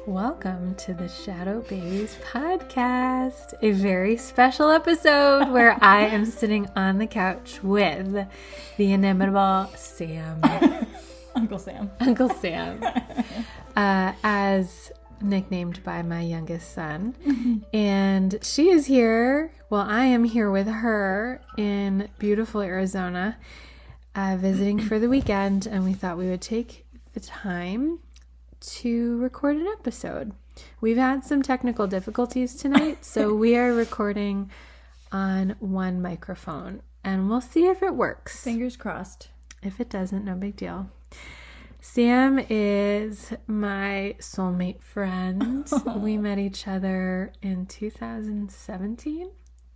Welcome to the Shadow Babies podcast, a very special episode where I am sitting on the couch with the inimitable Sam. Uncle Sam. Uncle Sam. As nicknamed by my youngest son. And she is here, well, I am here with her in beautiful Arizona, visiting for the weekend, and we thought we would take the time to record an episode. We've had some technical difficulties tonight, so we are recording on one microphone, and we'll see if it works. Fingers crossed. If it doesn't, no big deal. Sam is my soulmate friend. We met each other in 2017?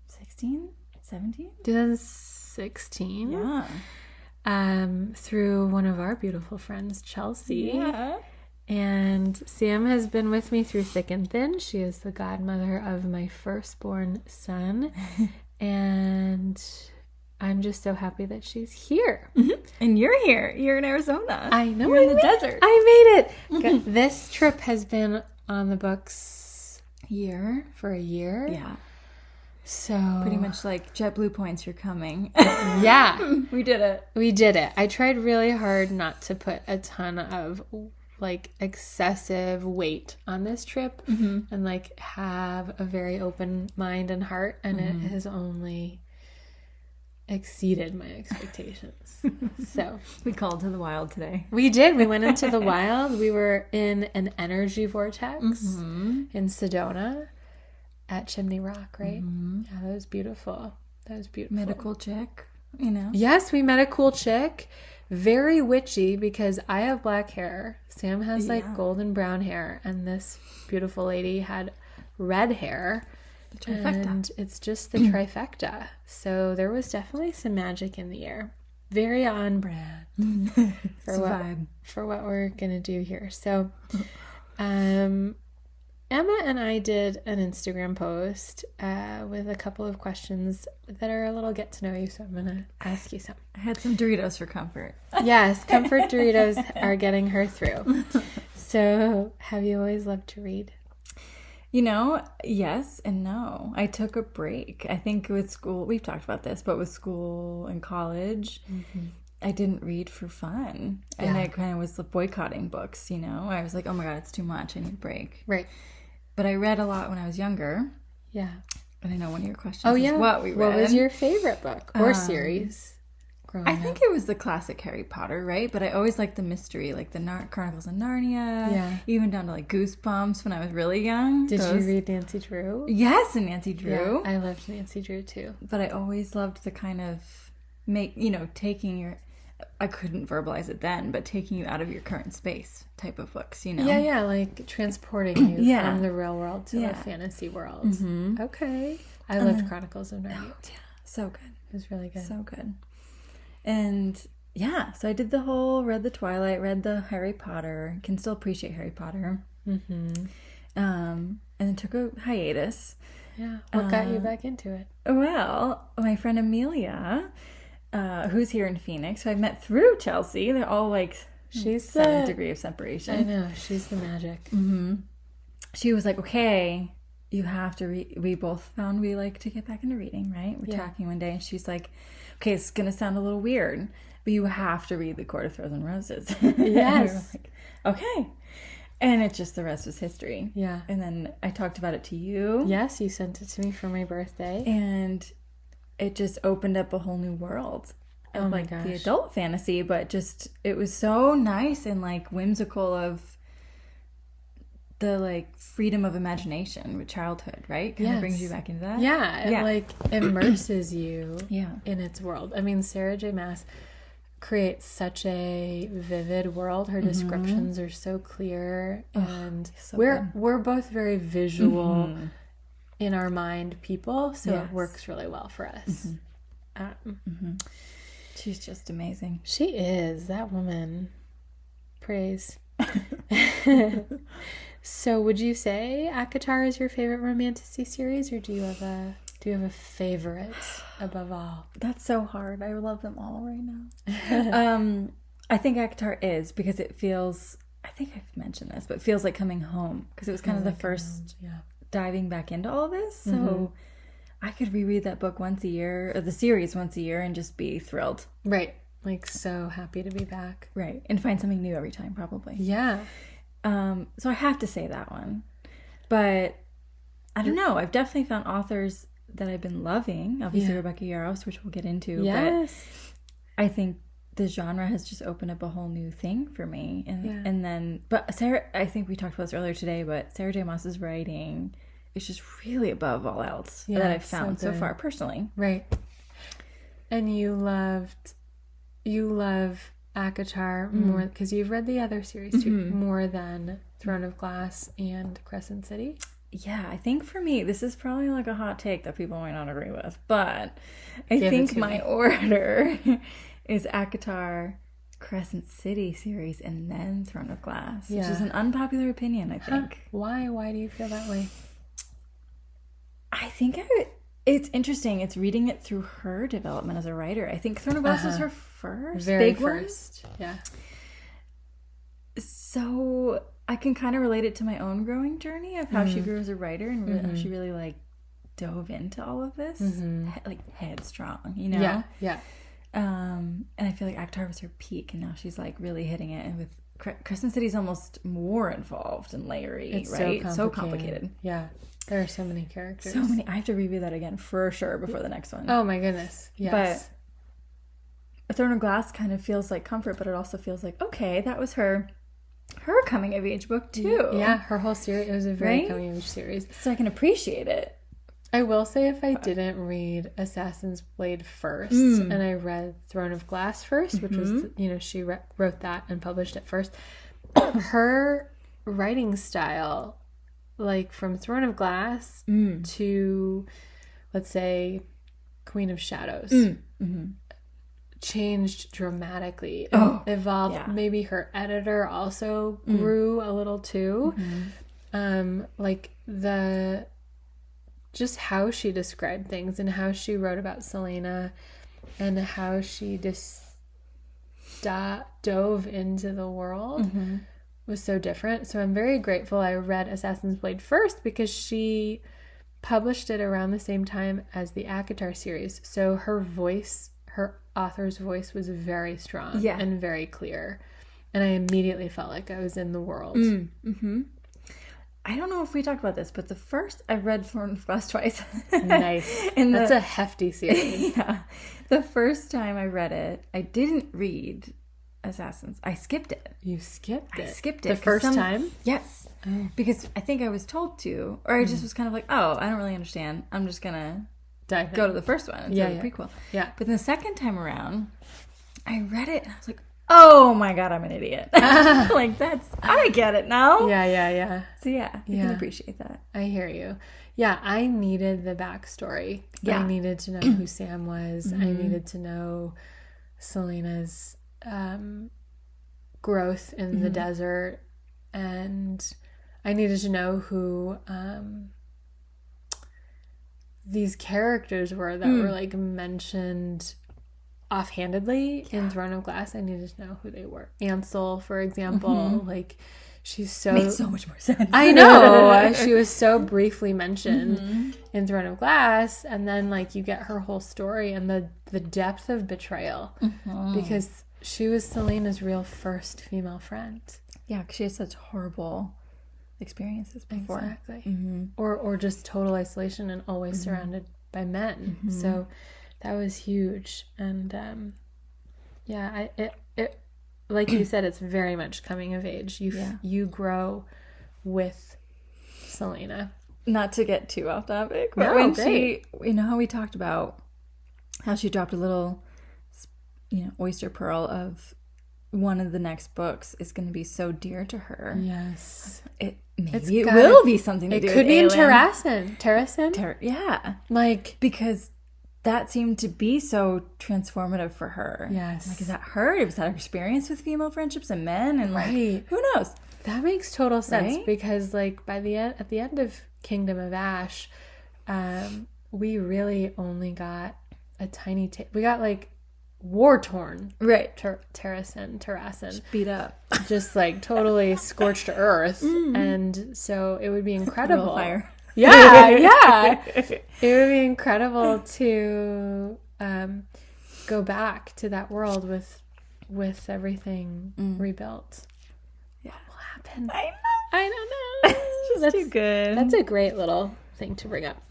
16? 17? 2016. Yeah. Through one of our beautiful friends, Chelsea. Yeah. And Sam has been with me through thick and thin. She is the godmother of my firstborn son. And I'm just so happy that she's here. Mm-hmm. And you're here. You're in Arizona. I know. You're in the desert. I made it. This trip has been on the books for a year. Yeah. So pretty much like JetBlue points, you're coming. Yeah. We did it. We did it. I tried really hard not to put a ton of like excessive weight on this trip and like have a very open mind and heart, and it has only exceeded my expectations. So we called to the wild today. We did. We went into the wild. We were in an energy vortex in Sedona at Chimney Rock, right? Yeah, that was beautiful. Met a cool chick, you know. Yes, we met a cool chick. Very witchy because I have black hair. Sam has like golden brown hair, and this beautiful lady had red hair. The trifecta. And it's just the trifecta. So there was definitely some magic in the air. Very on brand for what we're gonna do here. So Emma and I did an Instagram post with a couple of questions that are a little get to know you, so I'm going to ask you some. I had some Doritos for comfort. Yes, comfort Doritos are getting her through. So, have you always loved to read? You know, yes and no. I took a break. I think with school, we've talked about this, but with school and college, I didn't read for fun. And I kind of was boycotting books, you know. I was like, oh my God, it's too much. I need a break. Right. But I read a lot when I was younger. Yeah. And I know one of your questions is what we read. What was your favorite book or series growing up? I think it was the classic Harry Potter, right? But I always liked the mystery, like the Chronicles of Narnia. Yeah. Even down to like Goosebumps when I was really young. Did you read Nancy Drew? Yes, and Nancy Drew. Yeah, I loved Nancy Drew too. But I always loved the kind of taking your... I couldn't verbalize it then, but taking you out of your current space type of books, you know? Yeah, like transporting you from the real world to the fantasy world. Okay. I loved Chronicles of Narnia. Oh, yeah, so good. It was really good. So good. And yeah, so I did read the Twilight, read the Harry Potter, can still appreciate Harry Potter. And then took a hiatus. Yeah. What got you back into it? Well, my friend Amelia... who's here in Phoenix, who I met through Chelsea. They're all like she's some degree of separation. I know, she's the magic. She was like, okay, you have to read. We both found we like to get back into reading, right? We're talking one day, and she's like, okay, it's going to sound a little weird, but you have to read The Court of Thorns and Roses. Yes. Like, okay. And it's just the rest was history. Yeah. And then I talked about it to you. Yes, you sent it to me for my birthday. And... it just opened up a whole new world of like the adult fantasy, but just it was so nice and like whimsical of the like freedom of imagination with childhood, right? Kind of brings you back into that. Yeah, it like immerses you in its world. I mean, Sarah J Maas creates such a vivid world. Her descriptions are so clear, and so we're both very visual. In our mind people, so it works really well for us. She's just amazing. She is. That woman. Praise. So would you say ACOTAR is your favorite romantasy series, or do you have a favorite above all? That's so hard. I love them all right now. I think ACOTAR is, because it feels I think I've mentioned this, but feels like coming home, because it was kind of the first diving back into all this. So I could reread that book once a year, or the series once a year, and just be thrilled. Right. Like, so happy to be back. Right. And find something new every time, probably. Yeah. So I have to say that one. But I don't know. I've definitely found authors that I've been loving. Obviously, Rebecca Yarros, which we'll get into. Yes. But I think the genre has just opened up a whole new thing for me. And then, but Sarah, I think we talked about this earlier today, but Sarah J Maas's writing is just really above all else that I've found so far personally. Right. And you love ACOTAR more, because you've read the other series too, more than Throne of Glass and Crescent City. Yeah, I think for me, this is probably like a hot take that people might not agree with, but I think my order is ACOTAR, Crescent City series, and then Throne of Glass, which is an unpopular opinion, I think. Why? Why do you feel that way? I think it's interesting. It's reading it through her development as a writer. I think Throne of Glass was her first big first one. Yeah. So I can kind of relate it to my own growing journey of how she grew as a writer, and really, how she really like dove into all of this, like headstrong, you know? Yeah, yeah. And I feel like ACOTAR was her peak, and now she's like really hitting it. And with Crescent City's almost more involved and layery, It's right? So complicated. Yeah. There are so many characters. So many. I have to review that again for sure before the next one. Oh my goodness. Yes. But Throne of Glass kind of feels like comfort, but it also feels like, okay, that was her coming of age book too. Yeah, her whole series. It was a very coming of age series. So I can appreciate it. I will say, if I didn't read Assassin's Blade first, and I read Throne of Glass first, which was, she wrote that and published it first, her writing style, like from Throne of Glass to, let's say, Queen of Shadows, changed dramatically. Evolved. Yeah. Maybe her editor also grew a little too. Like just how she described things and how she wrote about Selena and how she just dove into the world was so different. So I'm very grateful I read Assassin's Blade first, because she published it around the same time as the ACOTAR series. So her author's voice was very strong and very clear. And I immediately felt like I was in the world. I don't know if we talked about this, but I read Throne of Glass twice. Nice. That's a hefty series. Yeah. The first time I read it, I didn't read Assassins. I skipped it. You skipped it? I skipped it. The first time? Yes. Oh. Because I think I was told to, or I just was kind of like, oh, I don't really understand. I'm just going to go to the first one instead of the prequel. Yeah. But then the second time around, I read it and I was like, oh my God, I'm an idiot. Like, I get it now. Yeah. So yeah, you can appreciate that. I hear you. Yeah, I needed the backstory. Yeah. I needed to know who Sam was. I needed to know Selena's growth in the desert. And I needed to know who these characters were that were like mentioned offhandedly in Throne of Glass. I needed to know who they were. Ansel, for example, like she's made so much more sense. I know. She was so briefly mentioned in Throne of Glass, and then like you get her whole story and the depth of betrayal, because she was Selena's real first female friend. Yeah, because she has such horrible experiences before. Exactly. Or just total isolation and always surrounded by men. So that was huge. And it like you said, it's very much coming of age. You grow with Selena. Not to get too off topic, but when she, how we talked about how she dropped a little, oyster pearl of one of the next books is going to be so dear to her. Yes. It will be something to do with It could be in Terrasen. Yeah. Like, because that seemed to be so transformative for her. Yes. Like, is that her? Was that her experience with female friendships and men? And like, who knows? That makes total sense, because like at the end of Kingdom of Ash, we really only got a tiny we got like war-torn Right. Terrassen. Beat up. Just like totally scorched earth. And so it would be incredible. Real fire. Yeah. It would be incredible to go back to that world with everything rebuilt. Yeah. What will happen? I I don't know. That's too good. That's a great little thing to bring up.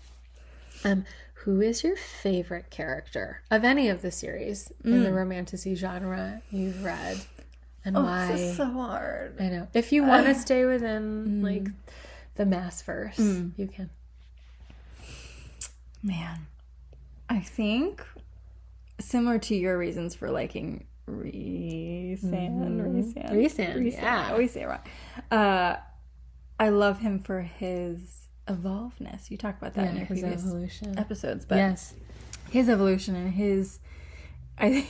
Who is your favorite character of any of the series in the romantasy genre you've read, and why? This is so hard. I know. If you want to stay within like the Maas verse, you can. Man, I think similar to your reasons for liking Rhysand, yeah. I always say it wrong. I love him for his evolvedness. You talked about that in your his previous evolution episodes, but yes, his evolution and his. I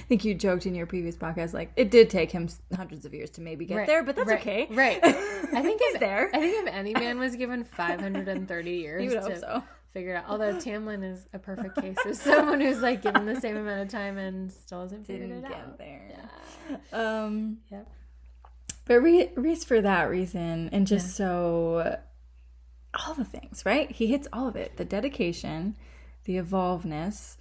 think you joked in your previous podcast, like it did take him hundreds of years to maybe get there, but that's okay. Right. I think he's there. I think if any man was given 530 years to figure it out, although Tamlin is a perfect case of someone who's like given the same amount of time and still hasn't figured it out. There. Yeah. Yep. But Rhys for that reason, and just so all the things, right? He hits all of it: the dedication, the evolvedness,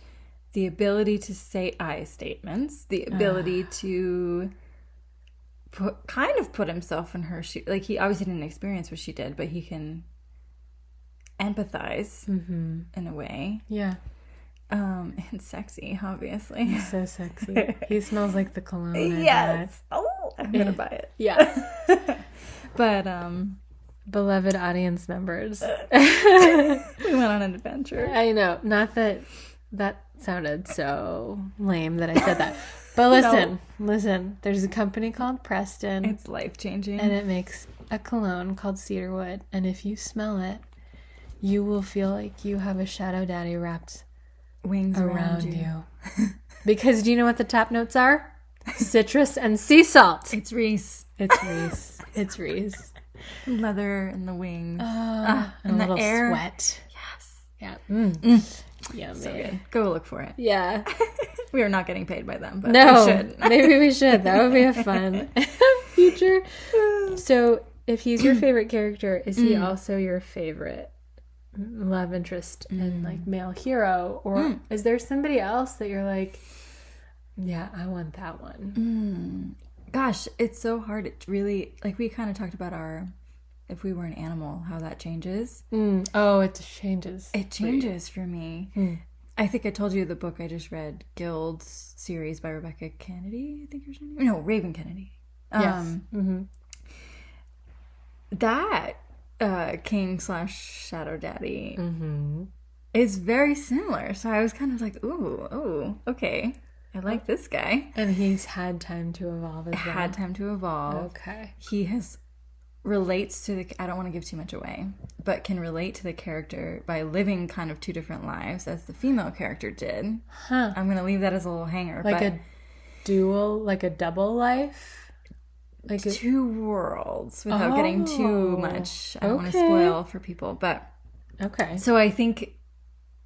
the ability to say I statements, the ability to put himself in her shoes. Like, he obviously didn't experience what she did, but he can empathize in a way. Yeah. And sexy, obviously. He's so sexy. He smells like the cologne. Yes. Oh, I'm gonna buy it. Yeah. But beloved audience members, we went on an adventure. I know. Not that sounded so lame that I said that. But listen. There's a company called Preston. It's life-changing. And it makes a cologne called cedarwood. And if you smell it, you will feel like you have a shadow daddy wrapped wings around you. Because do you know what the top notes are? Citrus and sea salt. It's Rhys. It's Rhys. Leather and the wings. And a the little air. Sweat. Yes. Yeah. Yummy. So good. Go look for it. Yeah. We are not getting paid by them, but no, we should. Maybe we should. That would be a fun future. So if he's your favorite character, is he also your favorite love interest and like male hero? Or is there somebody else that you're like, yeah, I want that one? Gosh, it's so hard. It really, like we kind of talked about if we were an animal, how that changes. Oh, it changes. It changes for me. I think I told you the book I just read, Guild's series by Rebecca Kennedy, I think her name. No, Raven Kennedy. Yes. That king / shadow daddy is very similar. So I was kind of like, ooh, okay. I like this guy. And he's had time to evolve as well. Had time to evolve. Okay. He relates to I don't want to give too much away, but can relate to the character by living kind of two different lives as the female character did. I'm going to leave that as a little hanger. Like a dual, like a double life? Like two worlds without getting too much. I don't want to spoil for people, but okay. So I think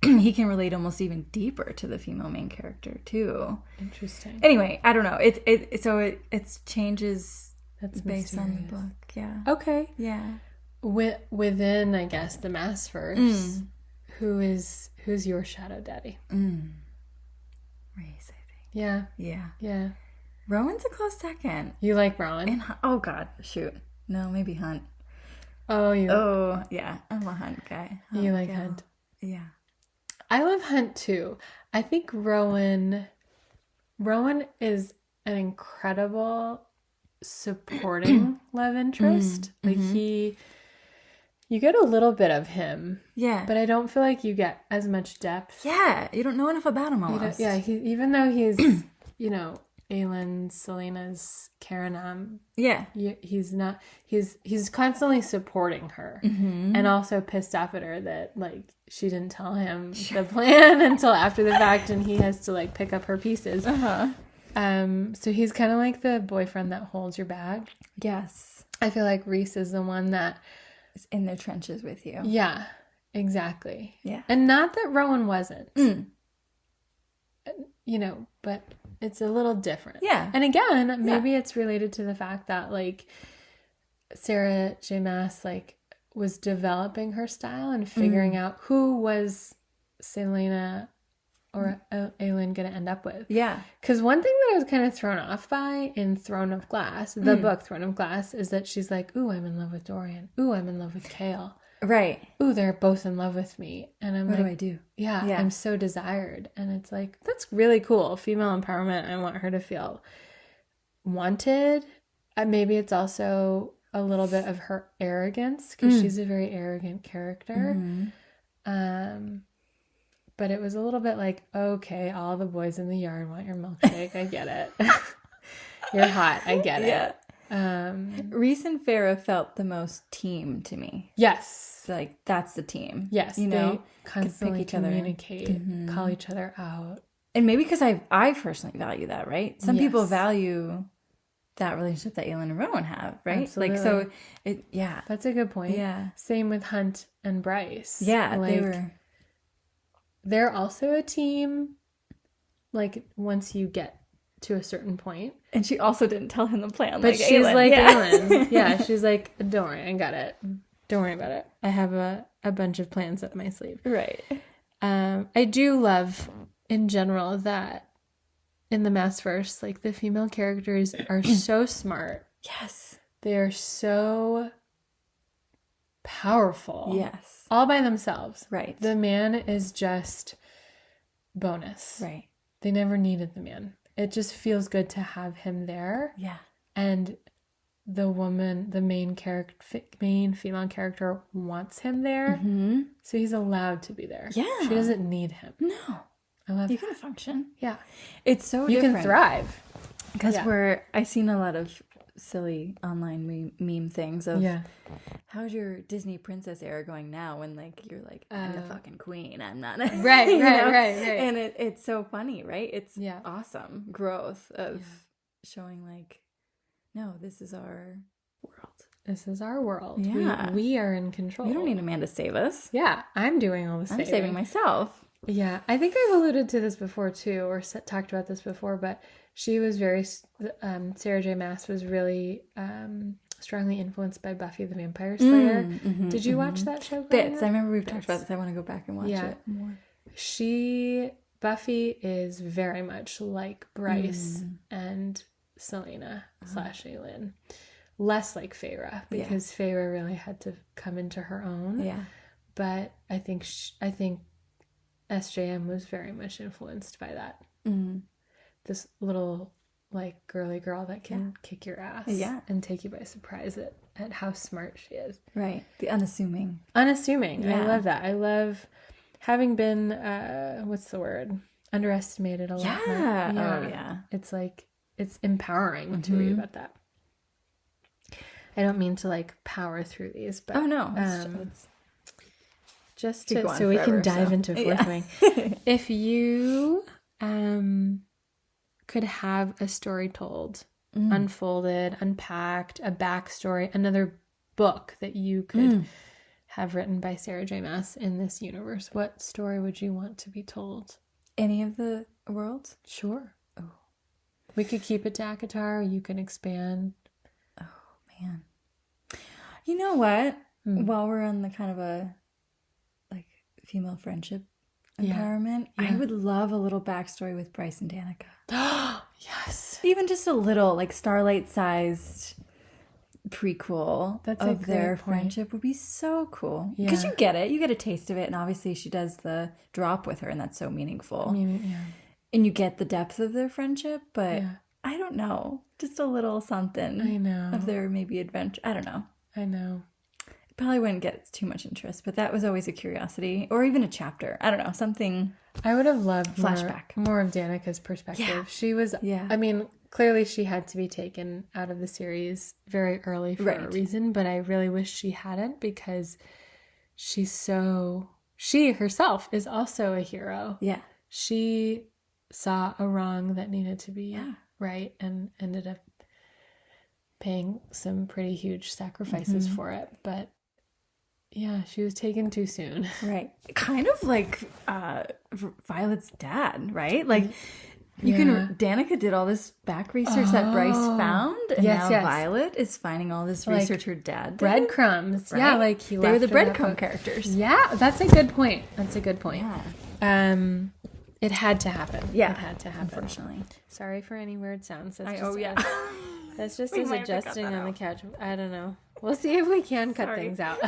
he can relate almost even deeper to the female main character too. Interesting. Anyway, I don't know. It changes. That's based mysterious. on the book. Yeah. Okay. Yeah. Within, I guess, the Maas verse, who's your shadow daddy? Rhys, I think. Yeah. Yeah. Rowan's a close second. You like Rowan? And oh God, shoot. No, maybe Hunt. Oh, yeah. I'm a Hunt guy. You like Hunt? Yeah. I love Hunt too. I think Rowan is an incredible supporting love interest. Like you get a little bit of him. Yeah. But I don't feel like you get as much depth. Yeah. You don't know enough about him almost. Yeah. Even though he's, Aelin, Selena's Karanam. Yeah. He's not, he's constantly supporting her and also pissed off at her that like she didn't tell him the plan until after the fact and he has to like pick up her pieces. So he's kind of like the boyfriend that holds your bag. Yes. I feel like Rhys is the one that is in the trenches with you. Yeah, exactly. Yeah. And not that Rowan wasn't. you know, but it's a little different. Yeah. And again, maybe it's related to the fact that like Sarah J Maas like was developing her style and figuring out who was Selena or Aelin going to end up with. Yeah. Because one thing that I was kind of thrown off by in Throne of Glass, the book Throne of Glass, is that she's like, ooh, I'm in love with Dorian. Ooh, I'm in love with Kale. Right. Ooh, they're both in love with me. And I'm What like, do I do? Yeah, I'm so desired. And it's like, that's really cool. Female empowerment. I want her to feel wanted. Maybe it's also a little bit of her arrogance because she's a very arrogant character. But it was a little bit like, okay, all the boys in the yard want your milkshake. I get it. You're hot. I get it. Reese and Farrah felt the most team to me. Yes. Like, that's the team. Yes. You know, they constantly communicate, call each other out. And maybe because I personally value that, right? Some people value that relationship that Aelin and Rowan have, right? Absolutely. Like, so, That's a good point. Yeah. Same with Hunt and Bryce. Yeah, like, they're also a team, like, once you get to a certain point. And she also didn't tell him the plan. But like she's Aelin. like Aelin. Yeah, she's like, don't worry, I got it. Don't worry about it. I have a bunch of plans up my sleeve. Right. I do love, in general, that in the Maasverse, like, the female characters are so smart. Yes. They are so powerful. Yes. All by themselves. Right. The man is just bonus. Right. They never needed the man. It just feels good to have him there. Yeah. And the woman, the main female character wants him there. So he's allowed to be there. Yeah. She doesn't need him. No. I love You that. can function. Yeah. It's so You different. can thrive. Because I've seen a lot of silly online meme things of how's your Disney princess era going now when like you're like I'm the fucking queen, I'm not right. And it's so funny, right? It's awesome growth of showing like, no, this is our world. This is our world. Yeah. We are in control. We don't need a man to save us. Yeah, I'm doing all the saving. I'm saving myself. Yeah, I think I've alluded to this before too, or talked about this before, but she was very, Sarah J Maas was really strongly influenced by Buffy the Vampire Slayer. Did you watch that show? Bits. I remember we've talked about this. I want to go back and watch it more. Buffy is very much like Bryce and Selena / Aelin. Less like Feyre, because Feyre really had to come into her own. Yeah. But I think SJM was very much influenced by that. This little like girly girl that can kick your ass and take you by surprise at how smart she is. Right. The unassuming. Unassuming. Yeah. I love that. I love having been what's the word? Underestimated a lot. Yeah. Oh yeah. It's like it's empowering to read about that. I don't mean to like power through these, but oh no. It's just to so we can dive into Fourth Wing. If you could have a story told, unfolded, unpacked, a backstory, another book that you could have written by Sarah J Maas in this universe, what story would you want to be told? Any of the worlds? Sure. Oh, we could keep it to ACOTAR. You can expand. Oh man, you know what? While we're on the kind of a like female friendship empowerment, I would love a little backstory with Bryce and Danica. Yes, even just a little like Starlight-sized prequel of their friendship would be so cool. Because you get a taste of it, and obviously she does the drop with her, and that's so meaningful. And you get the depth of their friendship, but I don't know, just a little something. I know of their maybe adventure. I don't know. I know. It probably wouldn't get too much interest, but that was always a curiosity, or even a chapter. I don't know, something. I would have loved flashback more of Danica's perspective. Yeah. She was. I mean, clearly she had to be taken out of the series very early for a reason, but I really wish she hadn't, because she herself is also a hero. Yeah. She saw a wrong that needed to be right and ended up paying some pretty huge sacrifices for it. But Yeah, she was taken too soon. Right. Kind of like Violet's dad, right? Like Danica did all this back research that Bryce found, and now Violet is finding all this research her dad did. Breadcrumbs. Right? Yeah, like they were the breadcrumb characters. Yeah, that's a good point. Yeah. It had to happen. Yeah. It had to happen. Unfortunately. Sorry for any weird sounds. That's That's just us adjusting on the couch. I don't know. We'll see if we can cut things out.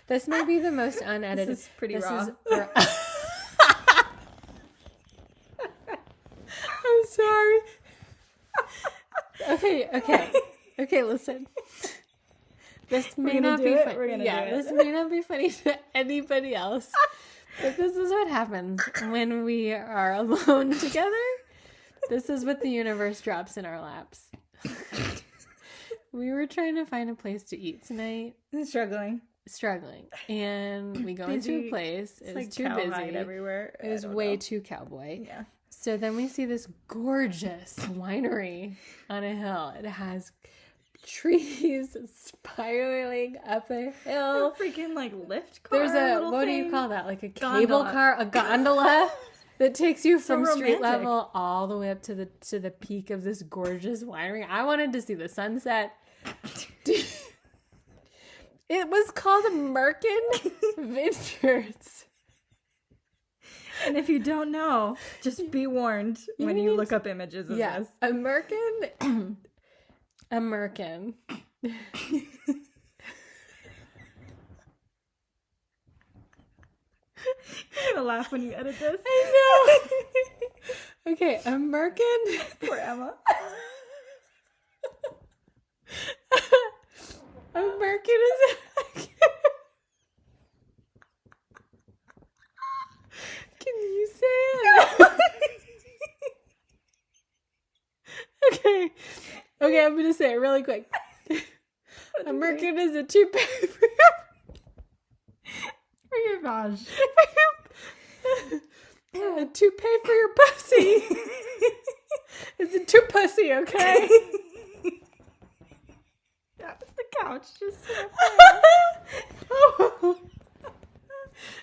This may be the most unedited. This is pretty raw. I'm sorry. Okay, listen. This may not be funny. This may not be funny to anybody else. But this is what happens when we are alone together. This is what the universe drops in our laps. We were trying to find a place to eat tonight. Struggling. And we go into a place. It was too busy. Everywhere. It was way too cowboy. Yeah. So then we see this gorgeous winery on a hill. It has trees spiraling up a hill. A freaking like lift car. There's what do you call that? Like a cable car, a gondola that takes you from street level all the way up to the peak of this gorgeous winery. I wanted to see the sunset. It was called Merkin Vineyards. And if you don't know, just be warned when you look up images of this. A Merkin. A Merkin. You're gonna laugh when you edit this. I know. Okay, a Merkin. Poor Emma. A Merkin is. Can you say it? Okay, I'm gonna say it really quick. A Merkin is a toupee for your gosh. A toupee for your pussy. It's a two pussy, okay? That was the couch just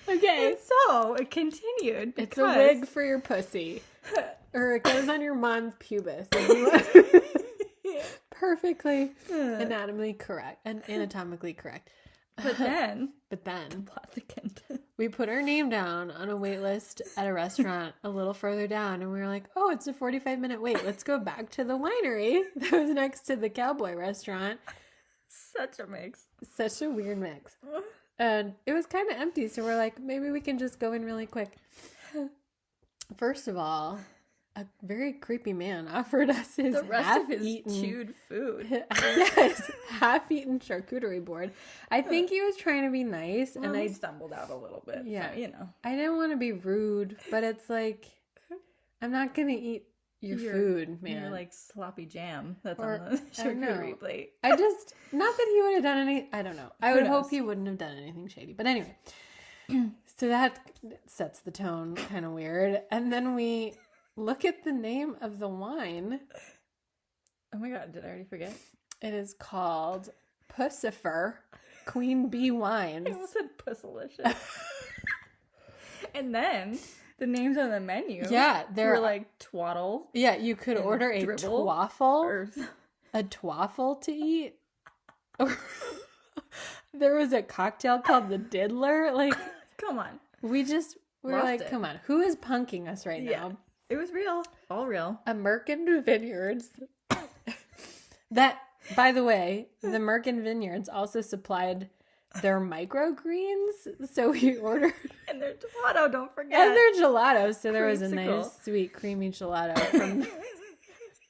Okay. And so it continued. It's a wig for your pussy. Or it goes on your mom's pubis. Perfectly anatomically correct. But then we put our name down on a wait list at a restaurant a little further down, and we were like, oh, it's a 45-minute wait. Let's go back to the winery that was next to the cowboy restaurant. Such a mix. Such a weird mix. And it was kind of empty, so we're like, maybe we can just go in really quick. First of all, a very creepy man offered us his chewed food. Yes, half-eaten charcuterie board. I think he was trying to be nice, and I stumbled out a little bit. Yeah, so, I didn't want to be rude, but it's like, I'm not gonna eat your food, man. You're like sloppy jam that's on the charcuterie plate. I just, not that he would have done any. I don't know. I would hope he wouldn't have done anything shady. But anyway, so that sets the tone kind of weird, and then we look at the name of the wine. Oh my god, did I already forget? It is called Pussifer Queen Bee Wines. I almost said Pussalicious. And then the names on the menu were like twaddle. Yeah, you could order a twaffle. A twaffle to eat. There was a cocktail called the Diddler. Like, come on. We're like, come on. Who is punking us right now? It was real. All real. A Merkin Vineyards. That, by the way, the Merkin Vineyards also supplied their microgreens. So we ordered. And their gelato, don't forget. And their gelato. So there was a nice, sweet, creamy gelato from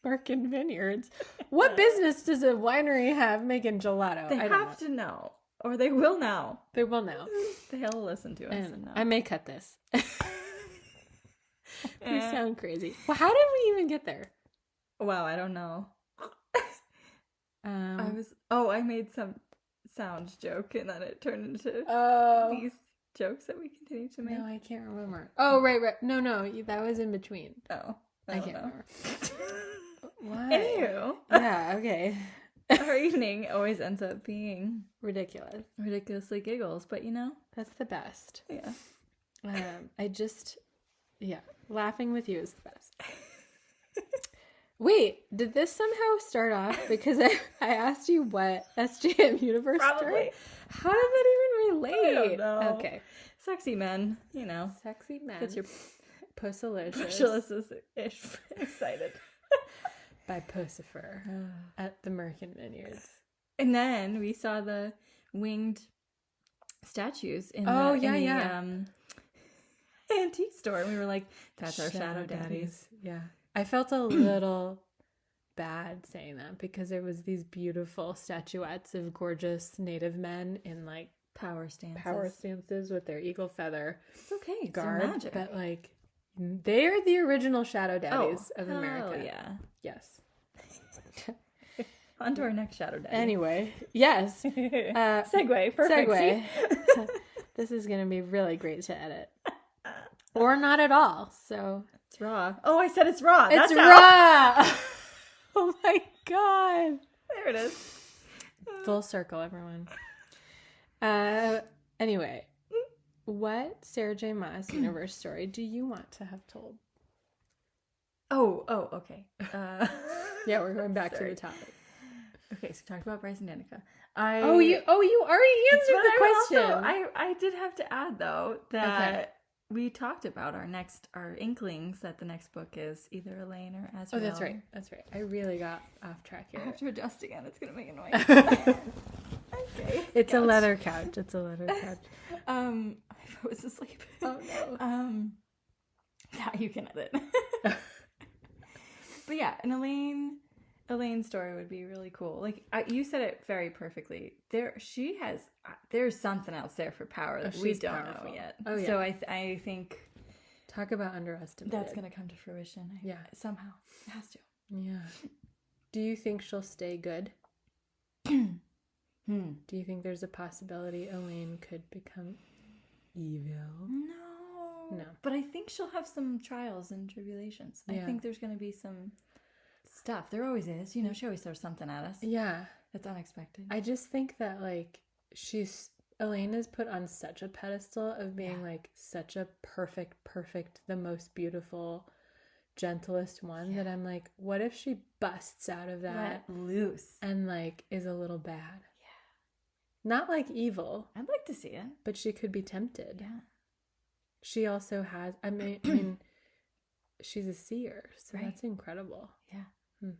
Merkin Vineyards. What business does a winery have making gelato? They have to know. Or they will now. They will now. They'll listen to us. And I may cut this. We sound crazy. Well, how did we even get there? Wow, I don't know. I made some sound joke and then it turned into these jokes that we continue to make. No, I can't remember. Oh, right. No, that was in between. Oh, I can't remember. Why? Anywho. Yeah, okay. our evening always ends up being ridiculously giggles, but that's the best. Yeah. Laughing with you is the best. Wait, did this somehow start off because I asked you what SJM universe Probably. How did that even relate? I don't know. Okay. Sexy men, Sexy men. Gets your Pussalicious excited. By Pussifer at the Merkin Vineyards. And then we saw the winged statues in the antique store. And we were like, that's our shadow daddies. Yeah. I felt a little bad saying that because there was these beautiful statuettes of gorgeous native men in like power stances with their eagle feather. It's okay. It's garb, their magic. But like they are the original shadow daddies of hell America. Yeah. Yes. On to our next shadow daddy. Anyway, yes. Segue. Perfect. Segue. This is going to be really great to edit. Or not at all. So it's raw. Oh, I said it's raw. It's raw. Oh my God. There it is. Full circle, everyone. Anyway, what Sarah J Maas universe story do you want to have told? Oh, okay. Yeah, we're going back to the topic. Okay, so we talked about Bryce and Danica. You already answered the question. I did have to add though that we talked about our inklings that the next book is either Elaine or Azrael. Oh, that's right. I really got off track here. I have to adjust again. It's gonna make it annoying. Okay. It's a leather couch. I was asleep. Oh no. Now you can edit. But yeah, an Elaine story would be really cool. Like you said it very perfectly. There's something else there for power that we don't know yet. Oh yeah. So I think talk about underestimated. That's gonna come to fruition. Somehow it has to. Yeah. Do you think she'll stay good? Do you think there's a possibility Elaine could become evil? No. But I think she'll have some trials and tribulations. I think there's going to be some stuff. There always is. She always throws something at us. Yeah. That's unexpected. I just think that, like, Elaine is put on such a pedestal of being, like, such a perfect, the most beautiful, gentlest one that I'm like, what if she busts out of that? Let loose. And, like, is a little bad? Not like evil. I'd like to see it. But she could be tempted. Yeah. She also has, I mean she's a seer, so that's incredible. Yeah.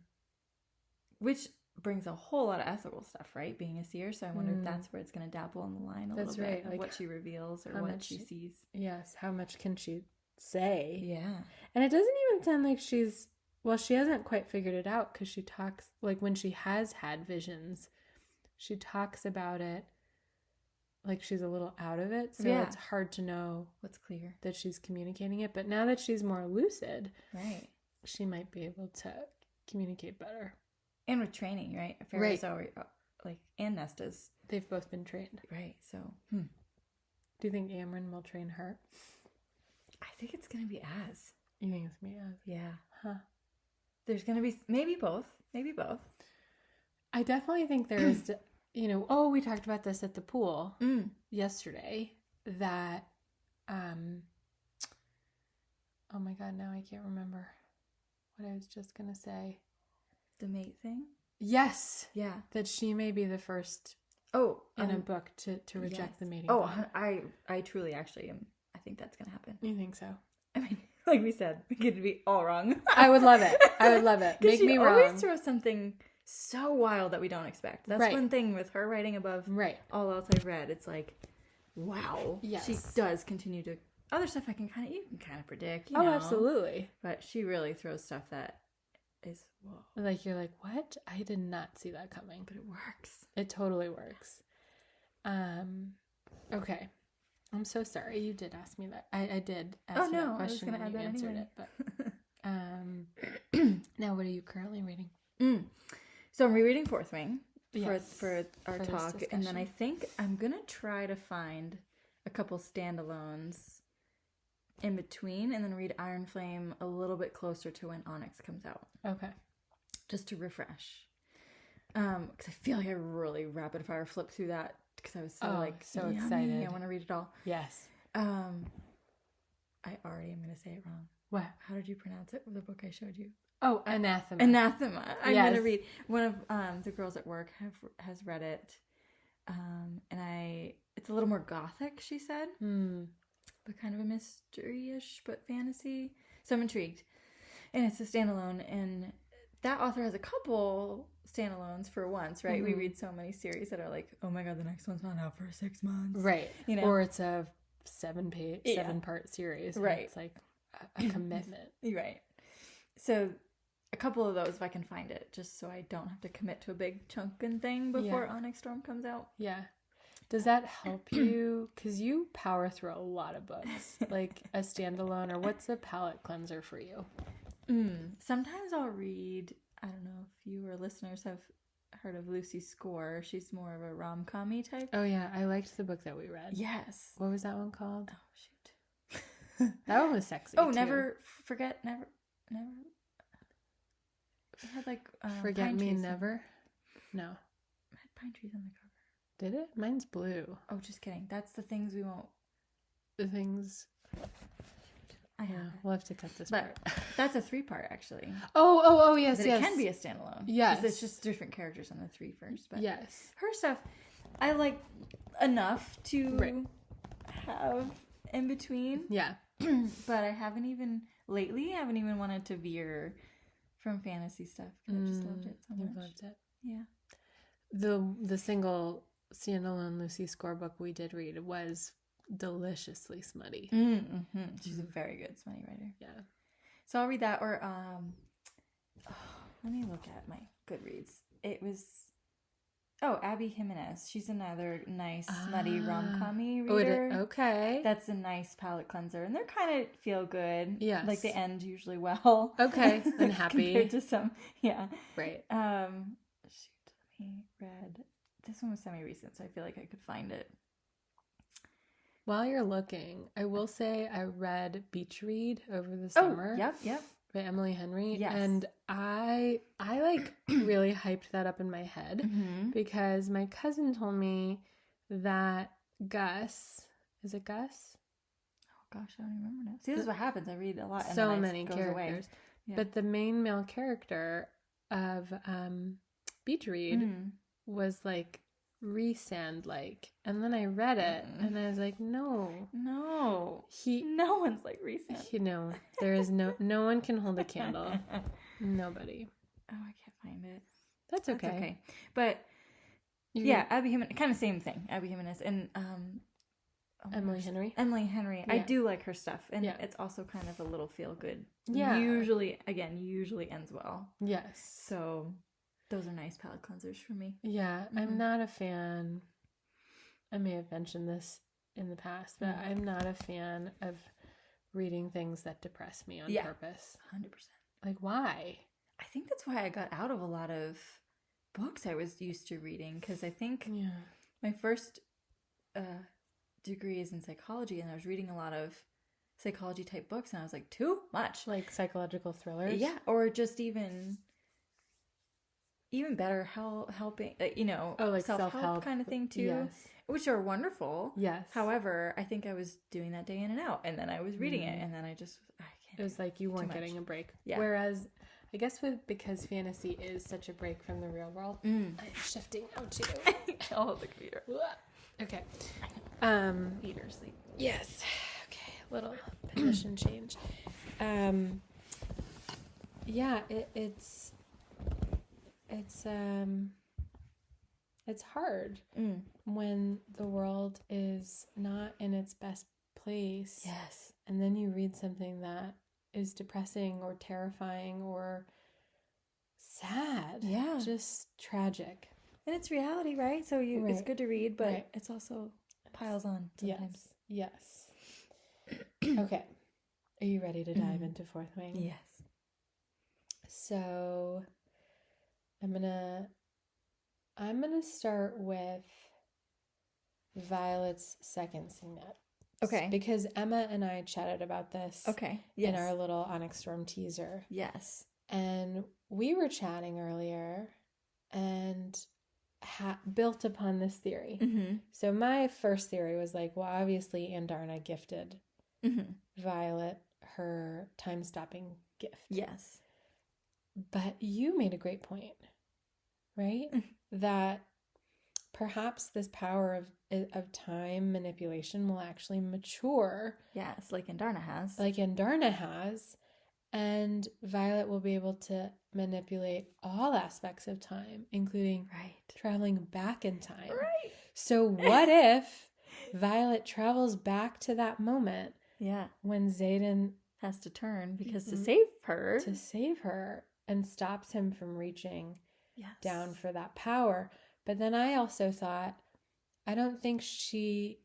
Which brings a whole lot of ethical stuff, right? Being a seer. So I wonder if that's where it's going to dabble on the line a little bit. Of like what she reveals or what she sees. Yes. How much can she say? Yeah. And it doesn't even sound like she hasn't quite figured it out because she talks, like when she has had visions, she talks about it like she's a little out of it. So it's hard to know what's clear that she's communicating it. But now that she's more lucid, right, she might be able to communicate better. And with training, right? Fairies are like, and Nestas. They've both been trained. Right. So, Do you think Amryn will train her? I think it's going to be Az. You think it's going to be Az? Yeah. Huh. There's going to be maybe both. I definitely think there is, we talked about this at the pool yesterday, that, oh my God, now I can't remember what I was just going to say. The mate thing? Yes. Yeah. That she may be the first in a book to reject the mating bond. I truly actually am. I think that's going to happen. You think so? I mean, like we said, we could be all wrong. I would love it. Make me wrong. She always throws something so wild that we don't expect. That's one thing with her writing above all else I've read. It's like, wow. Yes. She does continue to... Other stuff you can kind of predict, Oh, absolutely. But she really throws stuff that is, whoa. Like, you're like, what? I did not see that coming. But it works. It totally works. Okay. I'm so sorry. You did ask me that. I did ask you that question and you answered it. But now, what are you currently reading? So I'm rereading Fourth Wing for our for talk. And then I think I'm going to try to find a couple standalones in between and then read Iron Flame a little bit closer to when Onyx comes out. Okay. Just to refresh. because I feel like I really rapid fire flipped through that because I was so so yummy. excited. I want to read it all. Yes. I already am going to say it wrong. What? How did you pronounce it with the book I showed you? Oh, Anathema. Anathema. I'm going to read. One of the girls at work has read it. It's a little more gothic, she said. But kind of a mystery-ish, but fantasy. So I'm intrigued. And it's a standalone. And that author has a couple standalones for once, right? We read so many series that are like, oh my God, the next one's not out for 6 months. Right. You know? Or it's a 7-part series. Right. It's like a commitment. Right. So a couple of those, if I can find it, just so I don't have to commit to a big chunkin' thing before Onyx Storm comes out. Yeah. Does that help you? Because you power through a lot of books, like a standalone, or what's a palate cleanser for you? Sometimes I'll read, I don't know if you or listeners have heard of Lucy Score. She's more of a rom-com-y type. Oh, yeah. I liked the book that we read. Yes. What was that one called? Oh, shoot. That one was sexy, Oh, too. Never. It had like Forget pine Me trees Never? No. It had pine trees on the cover. Did it? Mine's blue. Oh, just kidding. That's the things we won't. The things... I have. We'll have to cut this But part. that's a 3-part, actually. Oh, yes, But yes. it can be a standalone. Yes. 'Cause it's just different characters on the 3 first. But yes. her stuff, I like enough to have in between. Yeah. But I haven't even wanted to veer from fantasy stuff. I just loved it so much. You loved it. Yeah. The single standalone Lucy Score book we did read was deliciously smutty. She's a very good smutty writer. Yeah. So I'll read that, or let me look at my Goodreads. It was Abby Jimenez. She's another nice smutty rom-com-y reader. Okay. That's a nice palate cleanser, and they're kind of feel good. Yes. Like they end usually well. Okay. And happy. Compared to some, yeah. Right. Shoot, let me read. This one was semi-recent, so I feel like I could find it. While you're looking, I will say I read Beach Read over the summer. Oh, yep. By Emily Henry. Yes. And I like really hyped that up in my head because my cousin told me that Gus, is it Gus? Oh gosh, I don't even remember now. See, this is what happens. I read a lot and so then many it goes characters. away. Yeah. But the main male character of Beach Read was like Resand-like, and then I read it and I was like, no no one's like Resand. There is no one can hold a candle. Nobody. Oh, I can't find it. That's okay. But Abby Jimenez, kind of same thing. Abby Jimenez and Emily Henry. Yeah. I do like her stuff, and it's also kind of a little feel good. Yeah. Usually ends well. Yes. So those are nice palate cleansers for me. Yeah, I'm not a fan. I may have mentioned this in the past, but I'm not a fan of reading things that depress me on purpose. 100%. Like, why? I think that's why I got out of a lot of books I was used to reading, because I think my first degree is in psychology, and I was reading a lot of psychology type books, and I was like, too much. Like psychological thrillers? Yeah, or just even better helping, like self-help kind of thing too, which are wonderful. Yes. However, I think I was doing that day in and out, and then I was reading it, and then I can't. It was like you weren't getting a break. Yeah. Whereas, I guess because fantasy is such a break from the real world, I'm shifting now too. I'll hold the computer. Okay. Eat or sleep. Yes. Okay. Little position change. Yeah. It's hard when the world is not in its best place. Yes. And then you read something that is depressing or terrifying or sad. Yeah. Just tragic. And it's reality, right? So it's good to read, but it's also piles on sometimes. Yes. Okay. Are you ready to dive into Fourth Wing? Yes. So I'm gonna start with Violet's second signet. Okay. Because Emma and I chatted about this in our little Onyx Storm teaser. Yes. And we were chatting earlier, and built upon this theory. Mm-hmm. So my first theory was like, well, obviously Andarna gifted Violet her time-stopping gift. Yes. But you made a great point, right? That perhaps this power of time manipulation will actually mature. Yes, like Andarna has. Like Andarna has. And Violet will be able to manipulate all aspects of time, including traveling back in time. Right. So what if Violet travels back to that moment? Yeah. When Xaden has to turn because to save her. To save her and stops him from reaching down for that power. But then I also thought, I don't think she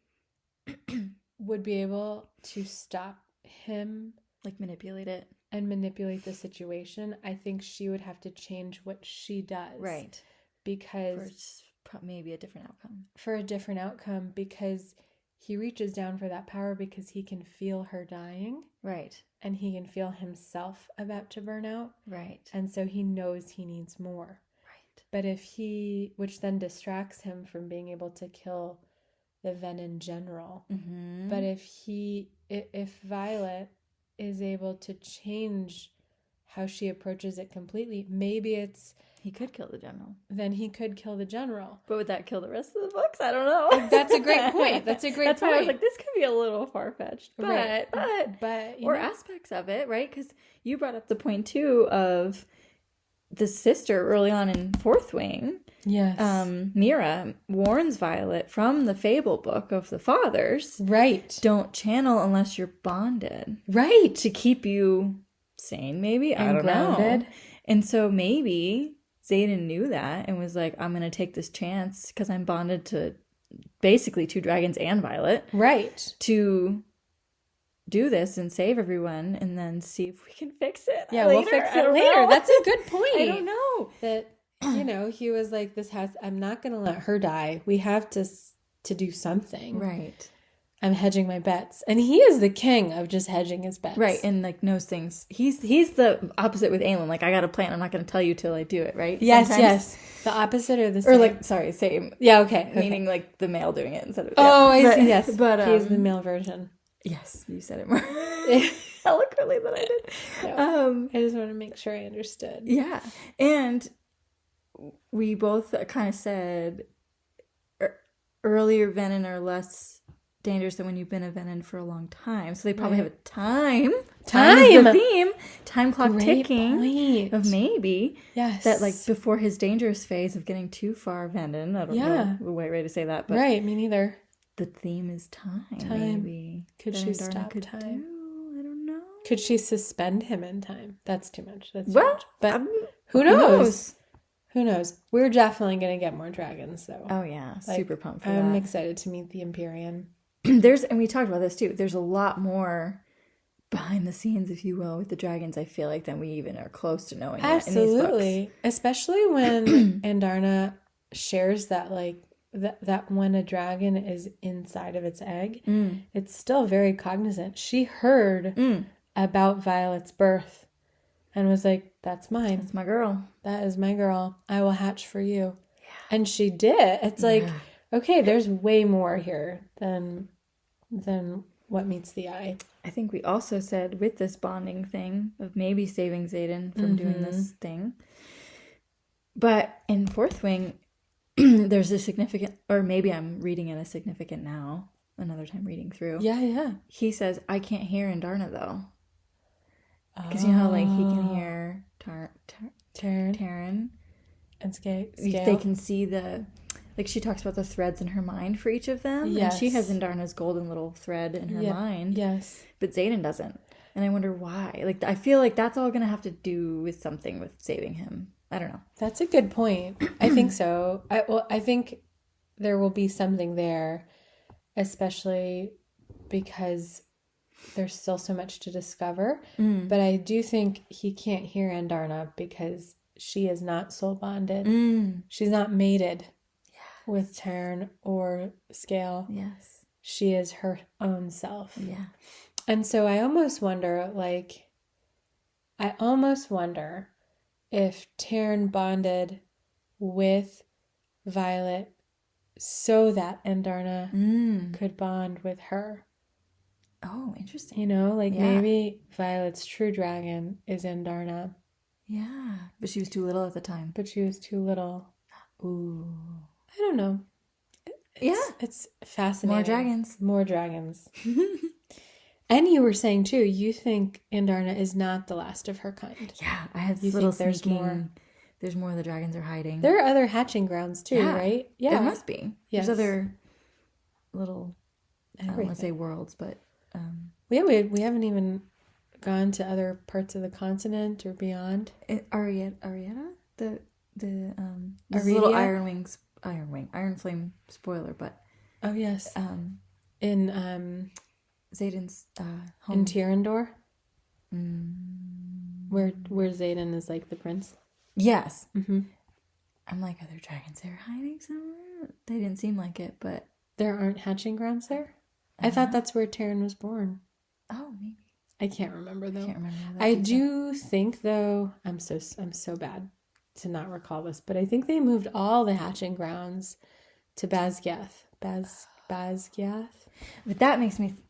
would be able to stop him. Like manipulate it. And manipulate the situation. I think she would have to change what she does. Right. Because... For maybe a different outcome. For a different outcome, because he reaches down for that power because he can feel her dying. Right. And he can feel himself about to burn out. Right. And so he knows he needs more. Right. But which then distracts him from being able to kill the Venin general. Mm-hmm. But if Violet is able to change how she approaches it completely, maybe it's... He could kill the general. Then he could kill the general. But would that kill the rest of the books? I don't know. That's a great point. That's why I was like, this could be a little far-fetched. But or aspects of it, right? Because you brought up the point, too, of the sister early on in Fourth Wing. Yes. Mira warns Violet from the fable book of the fathers. Right. Don't channel unless you're bonded. Right. To keep you sane, maybe? And I don't grounded. know. And so maybe Xaden knew that and was like, I'm going to take this chance because I'm bonded to basically two dragons and Violet. Right. To do this and save everyone and then see if we can fix it. Yeah, we'll fix it later. That's a good point. I don't know. That, he was like, I'm not going to let her die. We have to do something. Right. I'm hedging my bets. And he is the king of just hedging his bets. Right, and like knows things. He's the opposite with Aelin. Like, I got a plan. I'm not going to tell you till I do it, right? Yes, sometimes. yes. The opposite or the same? Or like, sorry, same. Yeah, okay. Meaning like the male doing it instead of... I see, yes. But he's the male version. Yes, you said it more eloquently than I did. No, I just want to make sure I understood. Yeah, and we both kind of said earlier Venin are less dangerous than when you've been a Venin for a long time. So they probably have a time. Time is the theme. Time clock ticking of maybe. Yes. That like before his dangerous phase of getting too far Venin. I don't know the right way to say that. But right, me neither. The theme is time. Maybe. Could she stop time? I don't know. Could she suspend him in time? That's too much. That's too well, much. But who knows? Who knows? We're definitely going to get more dragons, though. Oh, yeah. Super pumped for that. I'm excited to meet the Empyrean. And we talked about this, too. There's a lot more behind the scenes, if you will, with the dragons, I feel like, than we even are close to knowing. Absolutely. In these books. Especially when Andarna shares that, like, that when a dragon is inside of its egg, it's still very cognizant. She heard about Violet's birth and was like, that's mine. That's my girl. That is my girl. I will hatch for you. Yeah. And she did. It's like, okay, there's way more here than what meets the eye. I think we also said with this bonding thing of maybe saving Xaden from doing this thing. But in Fourth Wing, there's a significant, or maybe I'm reading it as significant now, another time reading through. Yeah. He says, I can't hear Andarna, though. Because you know how, like, he can hear Taryn. And Scale. They can see like, she talks about the threads in her mind for each of them. Yes. And she has Andarna's golden little thread in her mind. Yes. But Xaden doesn't. And I wonder why. Like, I feel like that's all going to have to do with something with saving him. I don't know. That's a good point. I think so. I think there will be something there, especially because there's still so much to discover. But I do think he can't hear Andarna because she is not soul bonded. She's not mated with Taryn or Scale. Yes. She is her own self. Yeah. And so I almost wonder, if Taryn bonded with Violet so that Andarna could bond with her. Oh, interesting. You know, like maybe Violet's true dragon is Andarna. Yeah, but she was too little at the time. But she was too little. Ooh. I don't know. It's fascinating. More dragons. And you were saying too, you think Andarna is not the last of her kind. Yeah, I had this little sneaking. There's more the dragons are hiding. There are other hatching grounds too, right? Yeah, there must be. Yes. There's other little, I don't want to say worlds, but we haven't even gone to other parts of the continent or beyond. Arietta, the little Iron Flame spoiler, but oh yes, in Xaden's home in Tyrrendor, where Xaden is like the prince. Yes. Mm-hmm. I'm like, are there dragons there hiding somewhere? They didn't seem like it, but there aren't hatching grounds there. I thought that's where Taryn was born. Oh, maybe. I can't remember though. That I do think though, I'm so bad to not recall this, but I think they moved all the hatching grounds to Basgiath. Basgiath. But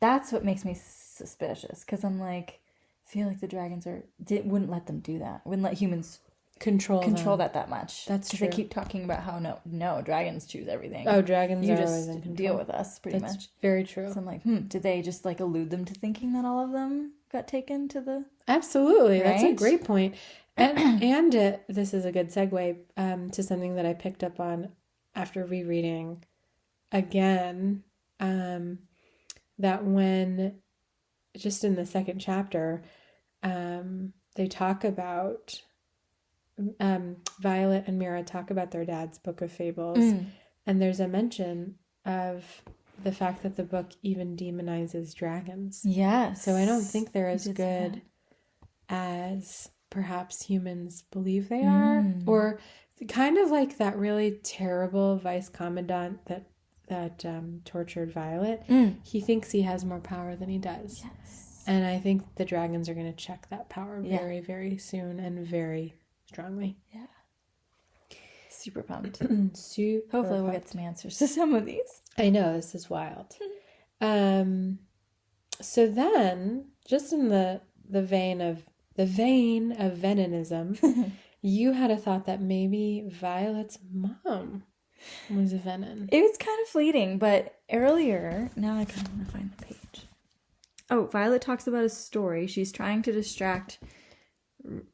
that's what makes me suspicious, because I'm like, I feel like the dragons wouldn't let them do that. Wouldn't let humans control that much. That's true. They keep talking about how no, dragons choose everything. Oh, dragons you are just always in control. Deal with us, pretty That's much. Very true. So I'm like, did they just like elude them to thinking that all of them got taken to the... Absolutely. Right? That's a great point. And this is a good segue to something that I picked up on after rereading again, that when, just in the second chapter, they talk about, Violet and Mira talk about their dad's book of fables, and there's a mention of the fact that the book even demonizes dragons. Yes. So I don't think they're as good as perhaps humans believe they are, or kind of like that really terrible vice commandant that tortured Violet. He thinks he has more power than he does. Yes. And I think the dragons are going to check that power very, very soon and very strongly. Yeah. Super pumped. Super Hopefully pumped. we'll get some answers to some of these. I know, this is wild. So then, just in the vein of Venonism, you had a thought that maybe Violet's mom was a Venom. It was kind of fleeting, but earlier, now I kind of want to find the page. Oh, Violet talks about a story. She's trying to distract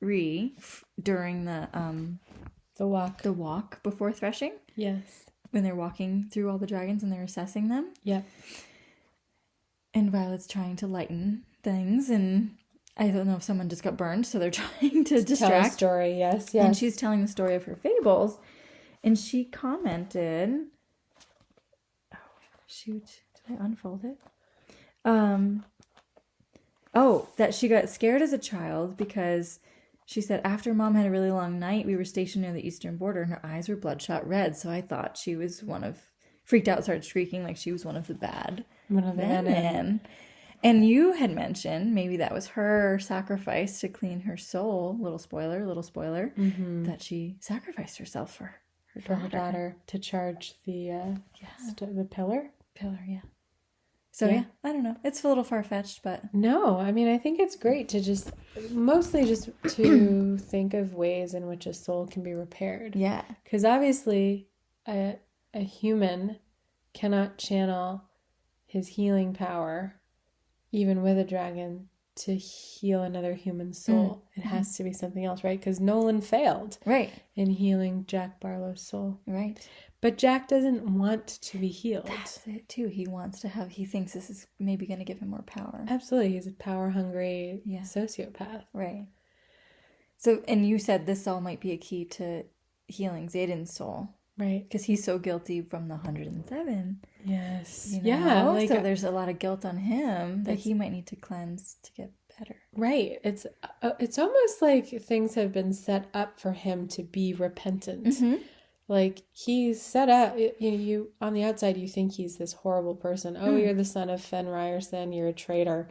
Ree during the walk before threshing. Yes. When they're walking through all the dragons and they're assessing them. Yep. And Violet's trying to lighten things, and I don't know if someone just got burned, so they're trying to distract. Tell a story, yes. And she's telling the story of her fables, and she commented, oh, shoot, did I unfold it? That she got scared as a child because she said, after Mom had a really long night, we were stationed near the eastern border, and her eyes were bloodshot red, so I thought she was freaked out, started shrieking like she was one of the bad men. And you had mentioned maybe that was her sacrifice to clean her soul. Little spoiler, that she sacrificed herself for her daughter to charge the pillar. Yeah. So yeah, I don't know. It's a little far-fetched, but no, I mean, I think it's great to mostly to think of ways in which a soul can be repaired. Yeah, because obviously a human cannot channel his healing power, even with a dragon, to heal another human soul. It has to be something else, right? Because Nolan failed in healing Jack Barlow's soul. Right. But Jack doesn't want to be healed. That's it too. He thinks this is maybe going to give him more power. Absolutely. He's a power-hungry sociopath. Right. So, and you said this all might be a key to healing Xaden's soul. Right. Because he's so guilty from the 107. Yes. You know? Yeah. So there's a lot of guilt on him that he might need to cleanse to get better. Right. It's almost like things have been set up for him to be repentant. Mm-hmm. Like he's set up, you on the outside, you think he's this horrible person. Oh, you're the son of Fen Ryerson. You're a traitor.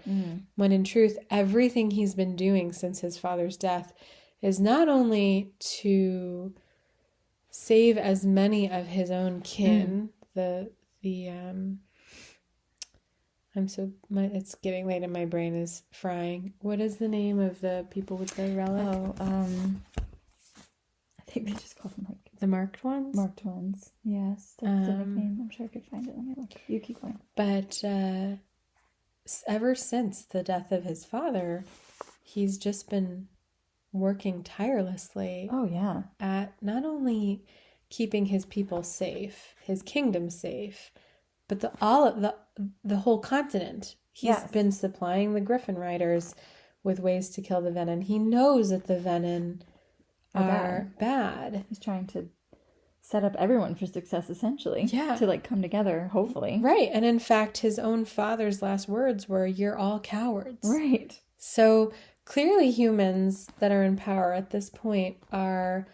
When in truth, everything he's been doing since his father's death is not only to save as many of his own kin. It's getting late and my brain is frying. What is the name of the people with the relic? I think they just call them like the marked ones. Marked ones. Yes, that's the nickname. I'm sure I could find it. Let me look. You keep going. But ever since the death of his father, he's just been working tirelessly. Oh yeah. At not only keeping his people safe, his kingdom safe, but the whole continent. He's been supplying the Griffin Riders with ways to kill the Venin. He knows that the Venin are bad. He's trying to set up everyone for success, essentially. Yeah. To come together, hopefully. Right. And in fact, his own father's last words were, "You're all cowards." Right. So clearly humans that are in power at this point are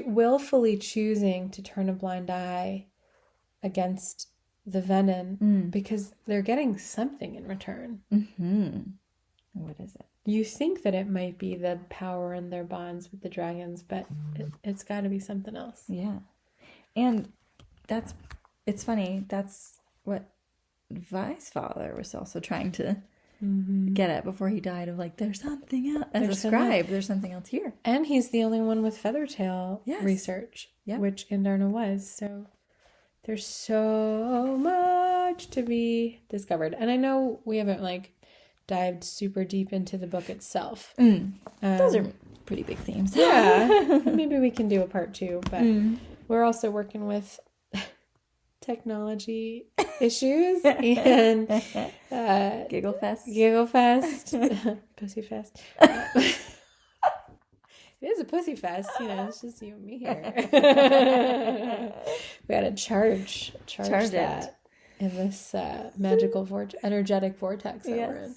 willfully choosing to turn a blind eye against the Venin because they're getting something in return. Mm-hmm. What is it? You think that it might be the power in their bonds with the dragons, but it's got to be something else. Yeah. And it's funny, that's what Vi's father was also trying to get at before he died, of there's something else. As a scribe, there's something else here. And he's the only one with Feathertail research, which Indarna was. So there's so much to be discovered. And I know we haven't dived super deep into the book itself. Those are pretty big themes. Yeah. Maybe we can do a part 2, but we're also working with technology issues and Giggle fest, pussy fest. It is a pussy fest, it's just you and me here. We gotta charge that in this magical energetic vortex that we're in.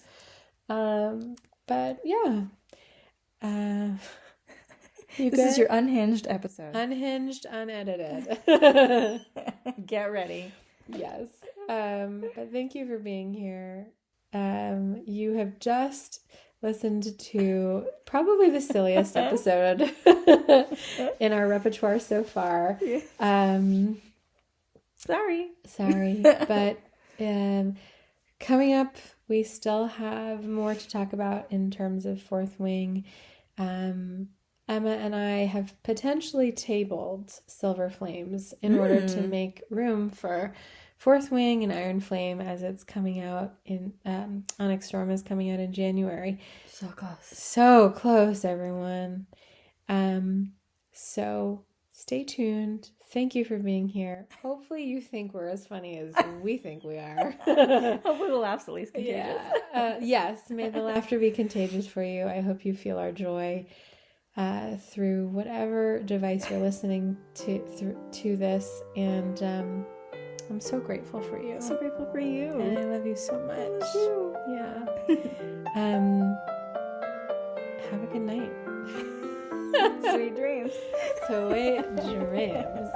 But yeah. This is your unhinged episode. Unhinged, unedited. Get ready. Yes. But thank you for being here. You have just listened to probably the silliest episode in our repertoire so far. Sorry. But coming up, we still have more to talk about in terms of Fourth Wing. Emma and I have potentially tabled Silver Flames in order to make room for Fourth Wing and Iron Flame as it's coming out in Onyx Storm is coming out in January. So close. So close, everyone. So stay tuned. Thank you for being here. Hopefully you think we're as funny as we think we are. Hopefully the laugh's at least contagious. Yeah. Yes, may the laughter be contagious for you. I hope you feel our joy through whatever device you're listening to this. And I'm so grateful for you. So grateful for you. And I love you so much. Yeah. Have a good night. Sweet dreams. Sweet dreams.